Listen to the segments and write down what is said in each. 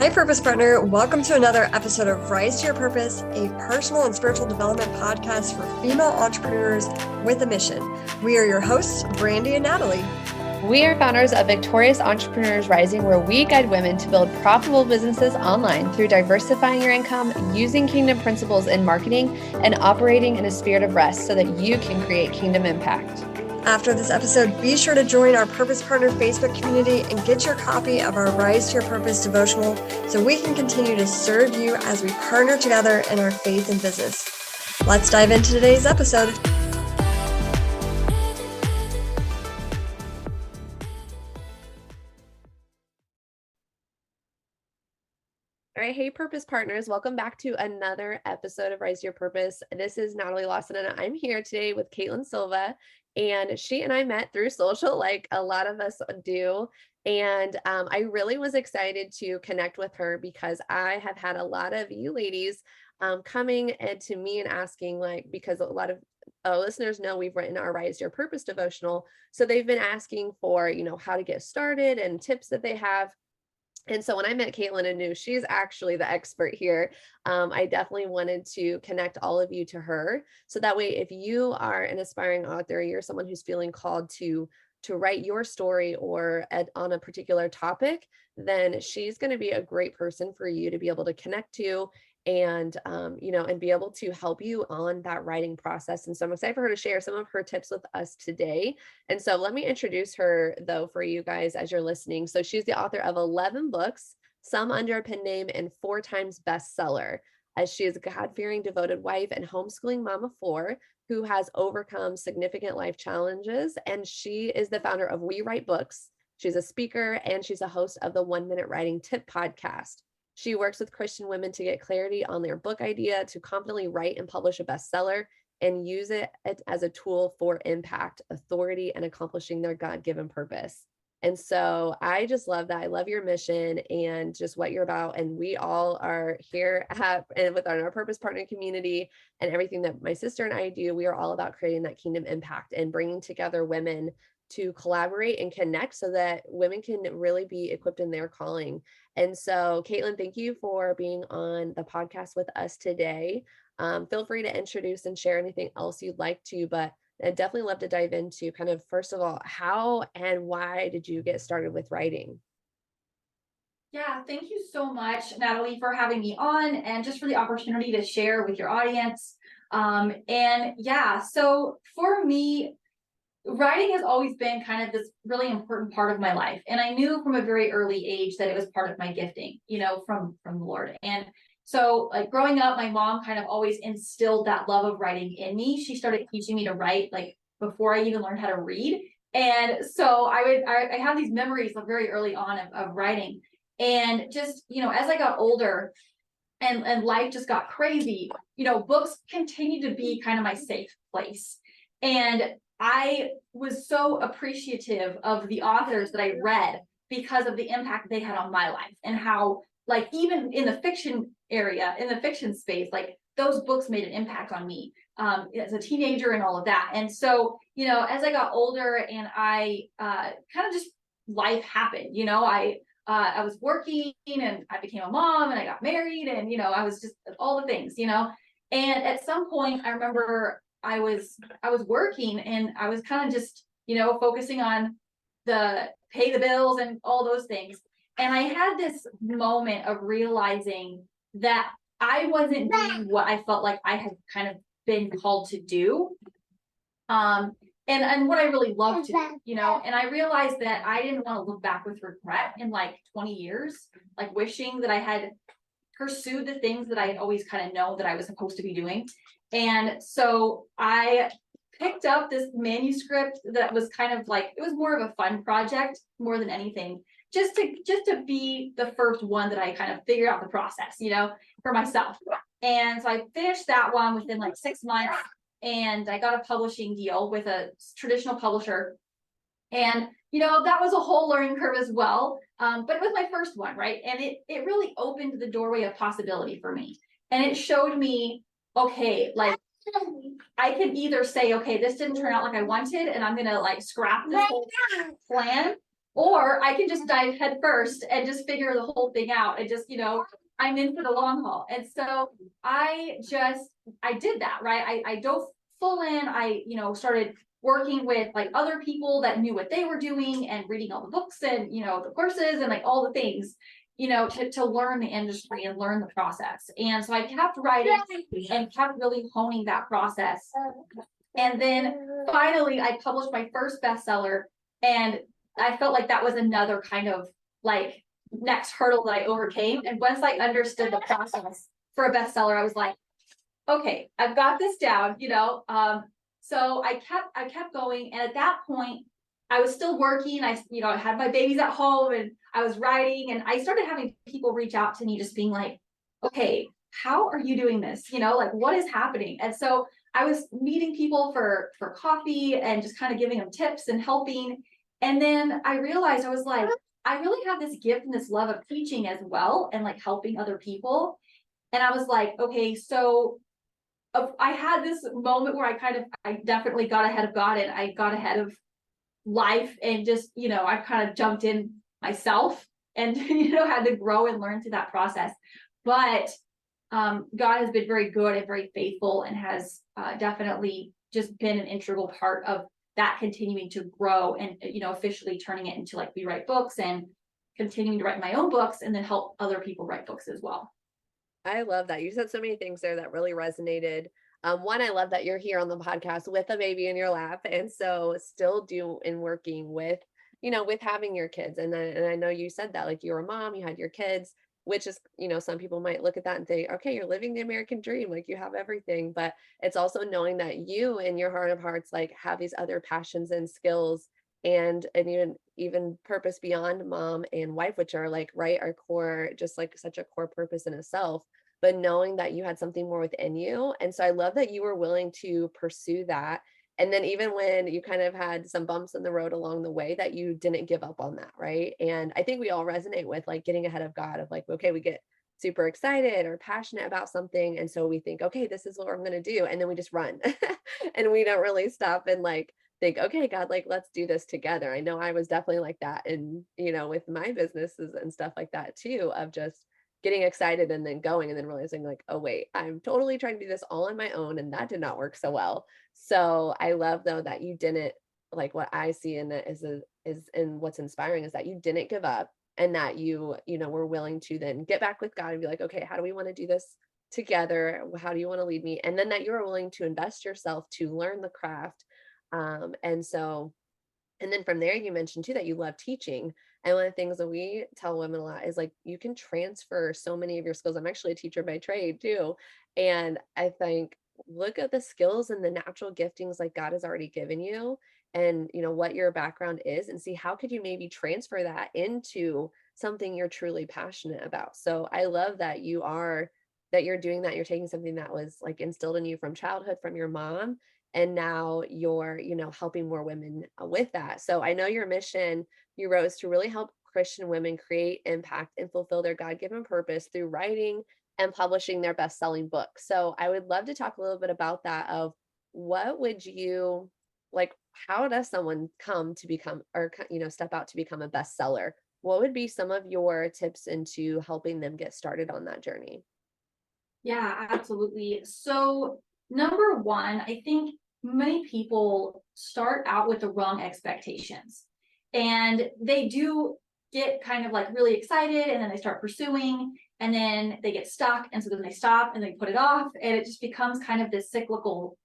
Hi, Purpose Partner. Welcome to another episode of Rise to Your Purpose, a personal and spiritual development podcast for female entrepreneurs with a mission. We are your hosts, Brandie and Natalie. We are founders of Victorious Entrepreneurs Rising, where we guide women to build profitable businesses online through diversifying your income, using kingdom principles in marketing, and operating in a spirit of rest so that you can create kingdom impact. After this episode, be sure to join our Purpose Partner Facebook community and get your copy of our Rise to Your Purpose devotional so we can continue to serve you as we partner together in our faith and business. Let's dive into today's episode. All right. Hey, Purpose Partners. Welcome back to another episode of Rise to Your Purpose. This is Natalie Lawson, and I'm here today with Katelyn Silva. And she and I met through social, like a lot of us do. And I really was excited to connect with her because I have had a lot of you ladies coming to me and asking, because a lot of listeners know we've written our Rise to Your Purpose devotional. So they've been asking for, how to get started and tips that they have. And so when I met Katelyn and knew she's actually the expert here, I definitely wanted to connect all of you to her. So that way, if you are an aspiring author, you're someone who's feeling called to write your story or on a particular topic, then she's going to be a great person for you to be able to connect to and, and be able to help you on that writing process. And so I'm excited for her to share some of her tips with us today. And so let me introduce her though, for you guys, as you're listening. So she's the author of 11 books, some under a pen name, and 4 times bestseller, as she is a God-fearing, devoted wife and homeschooling mom of 4 who has overcome significant life challenges. And she is the founder of We Write Books. She's a speaker and she's a host of the 1 Minute Writing Tip podcast. She works with Christian women to get clarity on their book idea, to confidently write and publish a bestseller, and use it as a tool for impact, authority, and accomplishing their God-given purpose. And so I just love that. I love your mission and just what you're about. And we all are here and with our Purpose Partner community and everything that my sister and I do. We are all about creating that kingdom impact and bringing together women to collaborate and connect so that women can really be equipped in their calling. And so, Katelyn, thank you for being on the podcast with us today. Feel free to introduce and share anything else you'd like to, but I'd definitely love to dive into kind of, first of all, how and why did you get started with writing? Yeah, thank you so much, Natalie, for having me on and just for the opportunity to share with your audience. So for me, writing has always been kind of this really important part of my life. And I knew from a very early age that it was part of my gifting, from the Lord. And so like growing up, my mom kind of always instilled that love of writing in me. She started teaching me to write like before I even learned how to read. And so I have these memories of very early on of writing. And just, as I got older and life just got crazy, books continued to be kind of my safe place. And I was so appreciative of the authors that I read because of the impact they had on my life and how, like, even in the fiction area, in the fiction space, like those books made an impact on me as a teenager and all of that. And so, as I got older and I kind of just life happened, I was working and I became a mom and I got married and, I was just all the things, and at some point I remember I was working and I was kind of just, focusing on the pay the bills and all those things. And I had this moment of realizing that I wasn't doing what I felt like I had kind of been called to do. And what I really loved to do, and I realized that I didn't want to look back with regret in like 20 years, like wishing that I had pursued the things that I had always kind of known that I was supposed to be doing. And so I picked up this manuscript that was kind of like, it was more of a fun project more than anything, just to be the first one that I kind of figured out the process, for myself. And so I finished that one within like 6 months and I got a publishing deal with a traditional publisher. And, that was a whole learning curve as well. But it was my first one, right? And it really opened the doorway of possibility for me. And it showed me, okay, like I could either say, okay, this didn't turn out like I wanted, and I'm going to like scrap this whole plan. or I can just dive head first and just figure the whole thing out and just, I'm in for the long haul. And so I did that, right? I dove full in. I, started working with like other people that knew what they were doing and reading all the books and, the courses and like all the things, to learn the industry and learn the process. And so I kept writing and kept really honing that process. And then finally I published my first bestseller, and I felt like that was another kind of like next hurdle that I overcame. And once I understood the process for a bestseller, I was like, okay, I've got this down, so I kept going. And at that point, I was still working. I had my babies at home and I was writing, and I started having people reach out to me just being like, okay, how are you doing this? Like what is happening? And so I was meeting people for coffee and just kind of giving them tips and helping. And then I realized I was like, I really have this gift and this love of teaching as well, and like helping other people. And I was like, okay, so I had this moment where I definitely got ahead of God, and I got ahead of life, and just, I kind of jumped in myself and, had to grow and learn through that process. But God has been very good and very faithful, and has definitely just been an integral part of that continuing to grow, and, officially turning it into like, we write books and continuing to write my own books and then help other people write books as well. I love that. You said so many things there that really resonated. One, I love that you're here on the podcast with a baby in your lap, and so still do in working with, with having your kids. And I know you said that, like, you're a mom, you had your kids, which is, some people might look at that and think, okay, you're living the American dream, like you have everything. But it's also knowing that you, in your heart of hearts, like have these other passions and skills, and even purpose beyond mom and wife, which are like, right, our core, just like such a core purpose in itself, but knowing that you had something more within you. And so I love that you were willing to pursue that. And then even when you kind of had some bumps in the road along the way, that you didn't give up on that, right? And I think we all resonate with like getting ahead of God, of like, okay, we get super excited or passionate about something, and so we think, okay, this is what I'm going to do, and then we just run and we don't really stop and like think, okay, God, like, let's do this together. I know I was definitely like that, and with my businesses and stuff like that too, of just getting excited and then going, and then realizing like, oh wait, I'm totally trying to do this all on my own, and that did not work so well. So I love though that you didn't, like, what I see in it is and what's inspiring is that you didn't give up, and that you were willing to then get back with God and be like, okay, how do we want to do this together? How do you want to lead me? And then that you were willing to invest yourself to learn the craft. And then from there, you mentioned too that you love teaching. And one of the things that we tell women a lot is like, you can transfer so many of your skills. I'm actually a teacher by trade too. And I think, look at the skills and the natural giftings like God has already given you, and what your background is, and see how could you maybe transfer that into something you're truly passionate about. So I love that you're doing that. You're taking something that was like instilled in you from childhood, from your mom, and now you're helping more women with that. So I know your mission, you wrote, is to really help Christian women create impact and fulfill their God-given purpose through writing and publishing their best-selling book. So I would love to talk a little bit about that, of what would you like, how does someone come to become, or step out to become a bestseller? What would be some of your tips into helping them get started on that journey? Yeah, absolutely. So number one, I think many people start out with the wrong expectations, and they do get kind of like really excited, and then they start pursuing, and then they get stuck, and so then they stop and they put it off, and it just becomes kind of this cyclical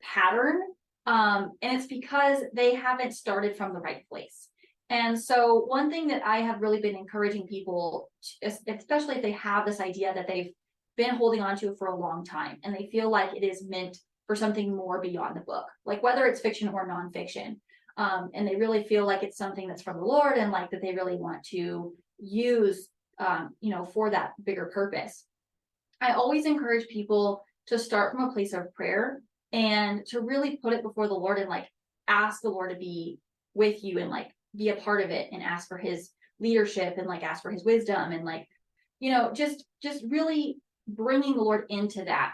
pattern. And it's because they haven't started from the right place. And so one thing that I have really been encouraging people, especially if they have this idea that they've been holding on to for a long time, and they feel like it is meant for something more beyond the book, like whether it's fiction or nonfiction, and they really feel like it's something that's from the Lord, and like that they really want to use, for that bigger purpose. I always encourage people to start from a place of prayer, and to really put it before the Lord, and like ask the Lord to be with you, and like be a part of it, and ask for his leadership, and like ask for his wisdom, and like, just really bringing the Lord into that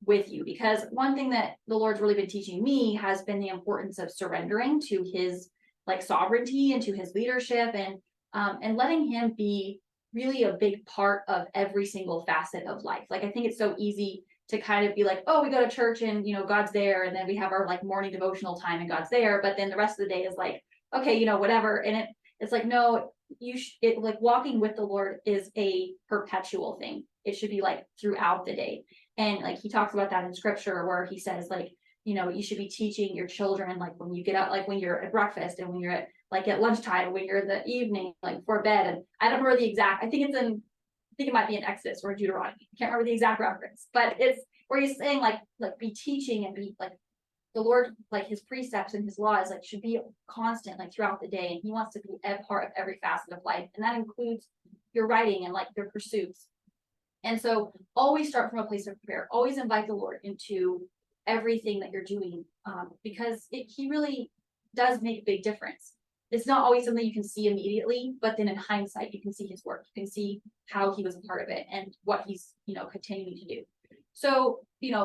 with you. Because one thing that the Lord's really been teaching me has been the importance of surrendering to his like sovereignty and to his leadership, and letting him be really a big part of every single facet of life. Like, I think it's so easy to kind of be like, oh, we go to church and, God's there. And then we have our like morning devotional time and God's there. But then the rest of the day is like, okay, whatever. And it's like, no, like walking with the Lord is a perpetual thing. It should be like throughout the day. And like, he talks about that in scripture where he says like, you should be teaching your children, like when you get up, like when you're at breakfast and when you're at lunchtime, when you're in the evening, like before bed. And I don't remember the exact, I think it might be in Exodus or Deuteronomy. I can't remember the exact reference, but it's where he's saying like be teaching and be like the Lord, like his precepts and his laws, like should be constant, like throughout the day. And he wants to be a part of every facet of life. And that includes your writing and like your pursuits. And so always start from a place of prayer, always invite the Lord into everything that you're doing, because he really does make a big difference. It's not always something you can see immediately, but then in hindsight, you can see his work. You can see how he was a part of it and what he's, continuing to do. So,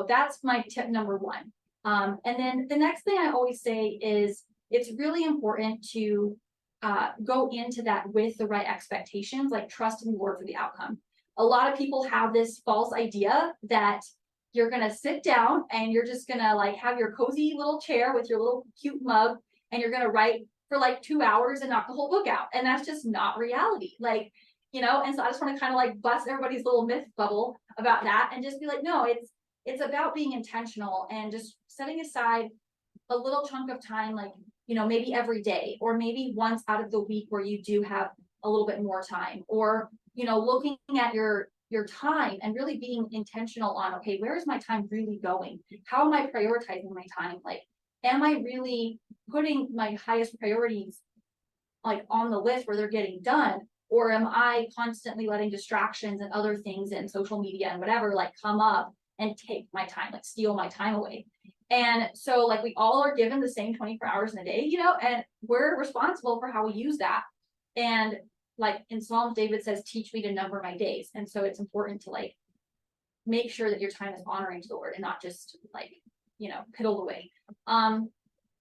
that's my tip number one. And then the next thing I always say is it's really important to go into that with the right expectations, like trust in the Lord for the outcome. A lot of people have this false idea that you're going to sit down and you're just going to like have your cozy little chair with your little cute mug and you're going to write for like 2 hours and knock the whole book out. And that's just not reality. Like, and so I just want to kind of like bust everybody's little myth bubble about that and just be like, no, it's about being intentional and just setting aside a little chunk of time, like, maybe every day, or maybe once out of the week where you do have a little bit more time, or, looking at your time and really being intentional on, okay, where is my time really going? How am I prioritizing my time? Like, am I really putting my highest priorities like on the list where they're getting done? Or am I constantly letting distractions and other things and social media and whatever like come up and take my time, like steal my time away? And so like we all are given the same 24 hours in a day, and we're responsible for how we use that. And like in Psalms, David says, teach me to number my days. And so it's important to like make sure that your time is honoring to the Lord and not just like, piddled away.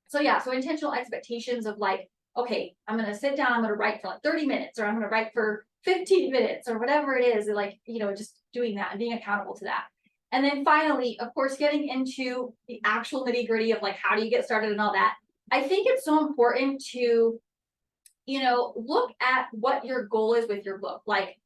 So intentional expectations of like, okay, I'm going to sit down, I'm going to write for like 30 minutes, or I'm going to write for 15 minutes or whatever it is. And like, just doing that and being accountable to that. And then finally, of course, getting into the actual nitty gritty of like, how do you get started and all that? I think it's so important to, look at what your goal is with your book. Like,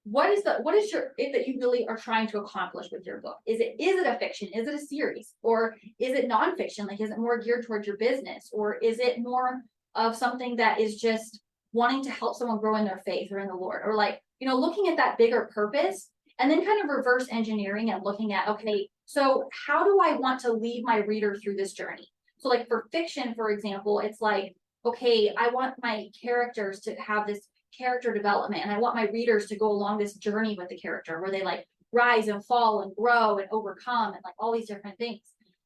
what is it that you really are trying to accomplish with your book? Is it a fiction? Is it a series? Or is it nonfiction? Like, is it more geared towards your business? Or is it more of something that is just wanting to help someone grow in their faith or in the Lord? Or like, looking at that bigger purpose and then kind of reverse engineering and looking at, okay, so how do I want to lead my reader through this journey? So like for fiction, for example, it's like, okay, I want my characters to have this character development, and I want my readers to go along this journey with the character where they like rise and fall and grow and overcome and like all these different things.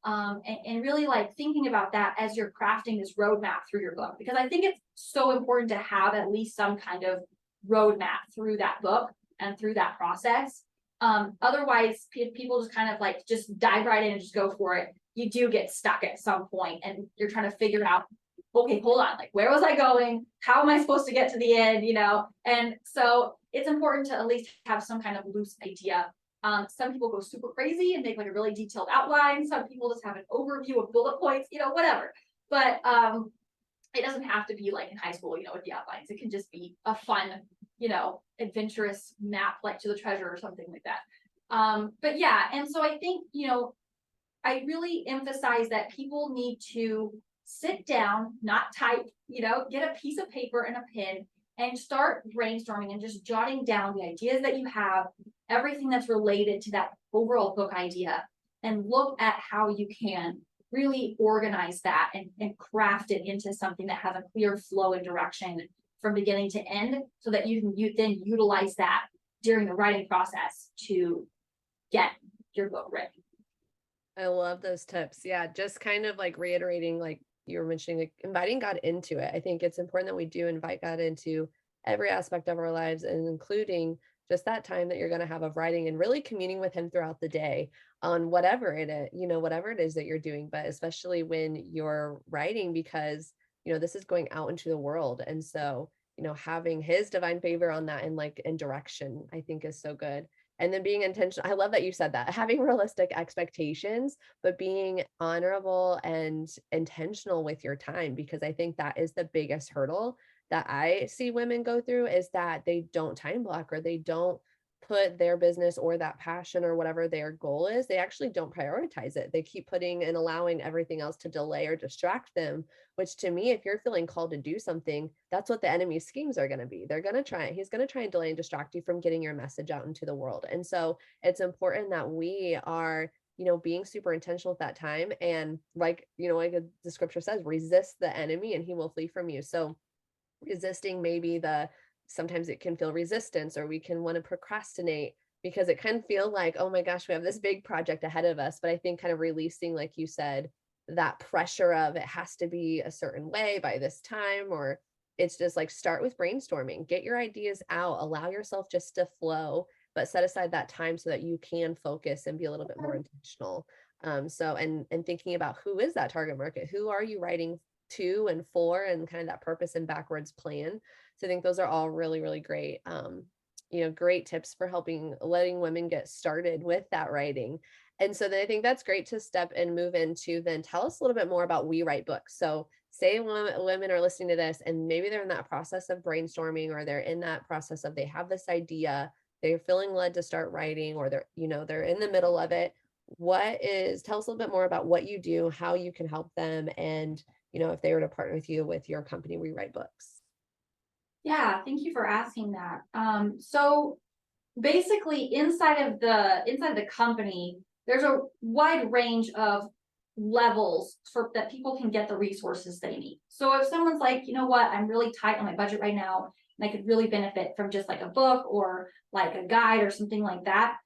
And really like thinking about that as you're crafting this roadmap through your book, because I think it's so important to have at least some kind of roadmap through that book and through that process. Otherwise, people just kind of like just dive right in and just go for it. You do get stuck at some point and you're trying to figure out, okay, hold on, like where was I going? How am I supposed to get to the end? And so it's important to at least have some kind of loose idea. Some people go super crazy and make like a really detailed outline. Some people just have an overview of bullet points, whatever. But it doesn't have to be like in high school, with the outlines. It can just be a fun, adventurous map like to the treasure or something like that. But yeah, and so I think, I really emphasize that people need to sit down, not type, get a piece of paper and a pen and start brainstorming and just jotting down the ideas that you have, everything that's related to that overall book idea, and look at how you can really organize that and craft it into something that has a clear flow and direction from beginning to end, so that you can then utilize that during the writing process to get your book written. I love those tips. Yeah, just kind of like reiterating, like you were mentioning, like inviting God into it. I think it's important that we do invite God into every aspect of our lives, and including just that time that you're going to have of writing and really communing with him throughout the day on whatever it is, whatever it is that you're doing, but especially when you're writing, because this is going out into the world. And so, having his divine favor on that and like in direction, I think is so good. And then being intentional. I love that you said that, having realistic expectations, but being honorable and intentional with your time, because I think that is the biggest hurdle that I see women go through, is that they don't time block, or they don't put their business or that passion or whatever their goal is. They actually don't prioritize it. They keep putting and allowing everything else to delay or distract them, which to me, if you're feeling called to do something, that's what the enemy's schemes are going to be. He's going to try and delay and distract you from getting your message out into the world. And so it's important that we are, being super intentional at that time. And like the scripture says, resist the enemy and he will flee from you. So resisting maybe sometimes it can feel resistance, or we can want to procrastinate because it can feel like, oh my gosh, we have this big project ahead of us. But I think kind of releasing, like you said, that pressure of it has to be a certain way by this time, or it's just like, start with brainstorming, get your ideas out, allow yourself just to flow, but set aside that time so that you can focus and be a little bit more intentional. And thinking about who is that target market, who are you writing to and for, and kind of that purpose and backwards plan. So I think those are all really, really great, great tips for letting women get started with that writing. And so then I think that's great to step and move into, then tell us a little bit more about We Write Books. So say women are listening to this and maybe they're in that process of brainstorming, or they're in that process of, they have this idea, they're feeling led to start writing, or they're in the middle of it. Tell us a little bit more about what you do, how you can help them, and if they were to partner with you with your company, We Write Books. Yeah, thank you for asking that. So basically inside of the company, there's a wide range of levels that people can get the resources they need. So if someone's like, you know what, I'm really tight on my budget right now, and I could really benefit from just like a book or like a guide or something like that.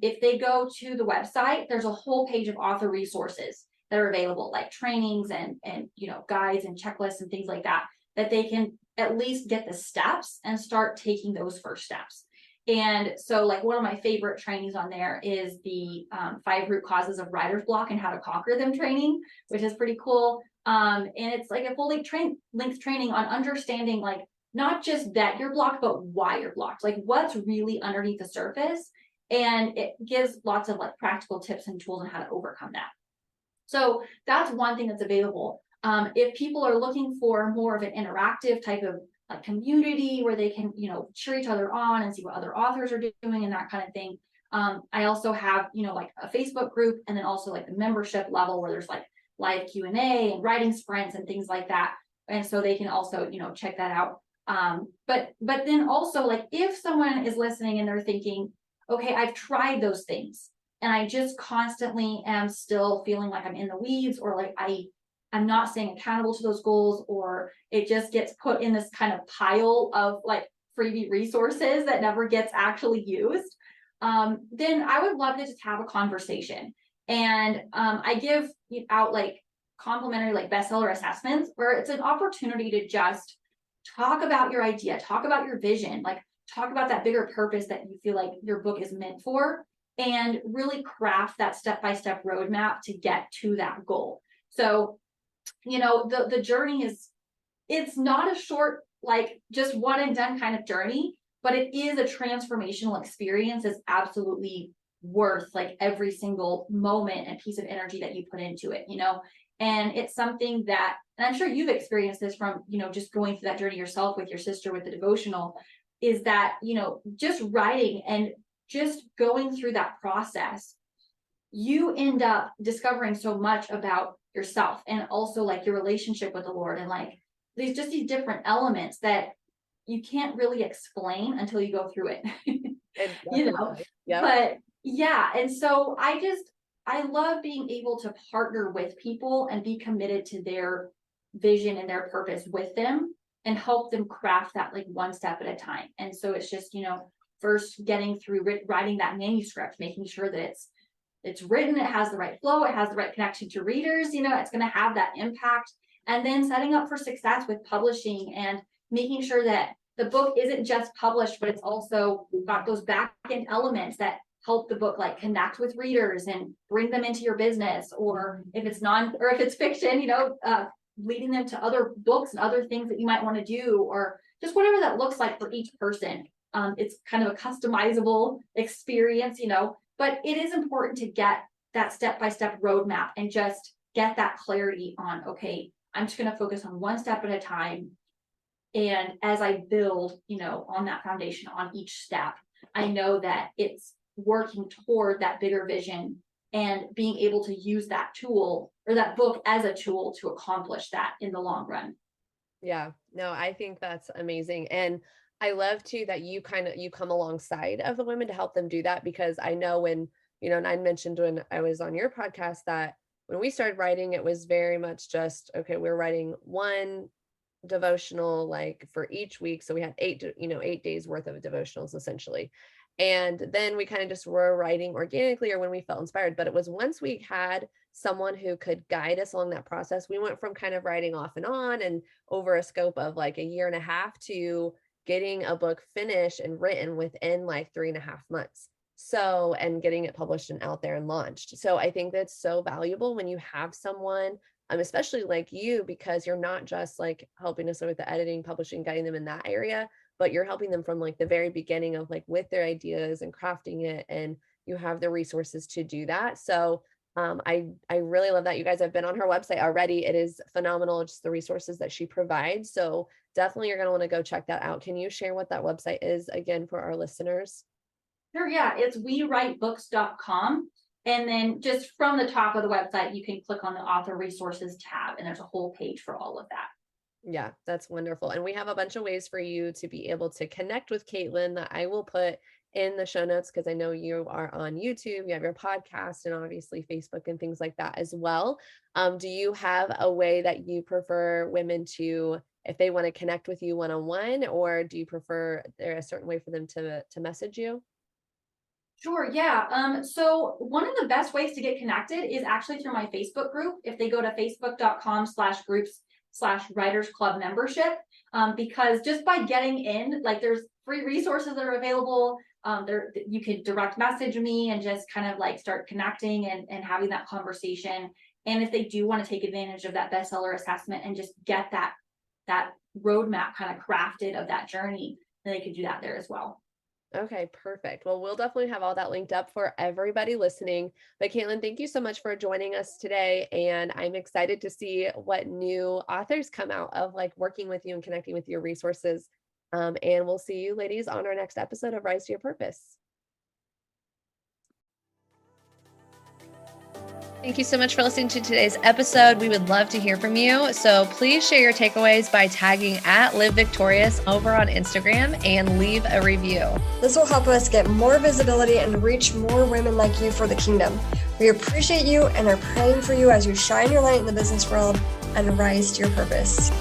If they go to the website, there's a whole page of author resources that are available, like trainings and guides and checklists and things like that they can at least get the steps and start taking those first steps. And so like one of my favorite trainings on there is the 5 root causes of writer's block and how to conquer them training, which is pretty cool. And it's like a full length training on understanding, like, not just that you're blocked, but why you're blocked, like what's really underneath the surface. And it gives lots of like practical tips and tools on how to overcome that. So that's one thing that's available. If people are looking for more of an interactive type of like community where they can, cheer each other on and see what other authors are doing and that kind of thing. I also have, like a Facebook group, and then also like the membership level where there's like live Q&A and writing sprints and things like that. And so they can also, check that out. But then also, like, if someone is listening and they're thinking, okay, I've tried those things and I just constantly am still feeling like I'm in the weeds, or like I'm not staying accountable to those goals, or it just gets put in this kind of pile of like freebie resources that never gets actually used, then I would love to just have a conversation. And I give out like complimentary like bestseller assessments, where it's an opportunity to just talk about your idea, talk about your vision, like talk about that bigger purpose that you feel like your book is meant for, and really craft that step-by-step roadmap to get to that goal. So, the journey it's not a short, like just one and done kind of journey, but it is a transformational experience. It's absolutely worth like every single moment and piece of energy that you put into it, and it's something that, and I'm sure you've experienced this from, just going through that journey yourself with your sister with the devotional, is that, just writing and just going through that process, you end up discovering so much about yourself, and also like your relationship with the Lord, and like there's just these different elements that you can't really explain until you go through it. Yeah. But yeah, and so I love being able to partner with people and be committed to their vision and their purpose with them, and help them craft that like one step at a time. And so it's just, first getting through writing that manuscript, making sure that it's written, it has the right flow, it has the right connection to readers, it's going to have that impact. And then setting up for success with publishing, and making sure that the book isn't just published, but it's also got those back end elements that help the book like connect with readers and bring them into your business. Or if it's fiction, leading them to other books and other things that you might want to do, or just whatever that looks like for each person. It's kind of a customizable experience, but it is important to get that step-by-step roadmap and just get that clarity on, okay, I'm just going to focus on one step at a time. And as I build, on that foundation on each step, I know that it's working toward that bigger vision and being able to use that tool or that book as a tool to accomplish that in the long run. Yeah, no, I think that's amazing. And I love too that you come alongside of the women to help them do that, because I know when, and I mentioned when I was on your podcast that when we started writing, it was very much just, okay, we're writing one devotional like for each week. So we had 8 days worth of devotionals essentially. And then we kind of just were writing organically or when we felt inspired. But it was once we had someone who could guide us along that process, we went from kind of writing off and on and over a scope of like a year and a half to getting a book finished and written within like 3.5 months. So, and getting it published and out there and launched. So I think that's so valuable when you have someone, especially like you, because you're not just like helping us with the editing, publishing, guiding them in that area, but you're helping them from like the very beginning of like with their ideas and crafting it, and you have the resources to do that. So I really love that. You guys have been on her website already. It is phenomenal, just the resources that she provides. So definitely you're going to want to go check that out. Can you share what that website is again for our listeners? Sure, yeah, it's wewritebooks.com. And then just from the top of the website, you can click on the author resources tab, and there's a whole page for all of that. Yeah, that's wonderful. And we have a bunch of ways for you to be able to connect with Katelyn that I will put in the show notes, because I know you are on YouTube, you have your podcast, and obviously Facebook and things like that as well. Do you have a way that you prefer women to, if they want to connect with you one-on-one, or do you prefer there a certain way for them to message you? Sure, yeah. So one of the best ways to get connected is actually through my Facebook group. If they go to facebook.com/groups/writers club membership, because just by getting in, like there's free resources that are available. There you could direct message me and just kind of like start connecting and having that conversation. And if they do want to take advantage of that bestseller assessment and just get that roadmap kind of crafted of that journey, then they could do that there as well. Okay, perfect. Well, we'll definitely have all that linked up for everybody listening. But Katelyn, thank you so much for joining us today. And I'm excited to see what new authors come out of like working with you and connecting with your resources. And we'll see you ladies on our next episode of Rise to Your Purpose. Thank you so much for listening to today's episode. We would love to hear from you. So please share your takeaways by tagging @LiveVictorious over on Instagram and leave a review. This will help us get more visibility and reach more women like you for the kingdom. We appreciate you and are praying for you as you shine your light in the business world and rise to your purpose.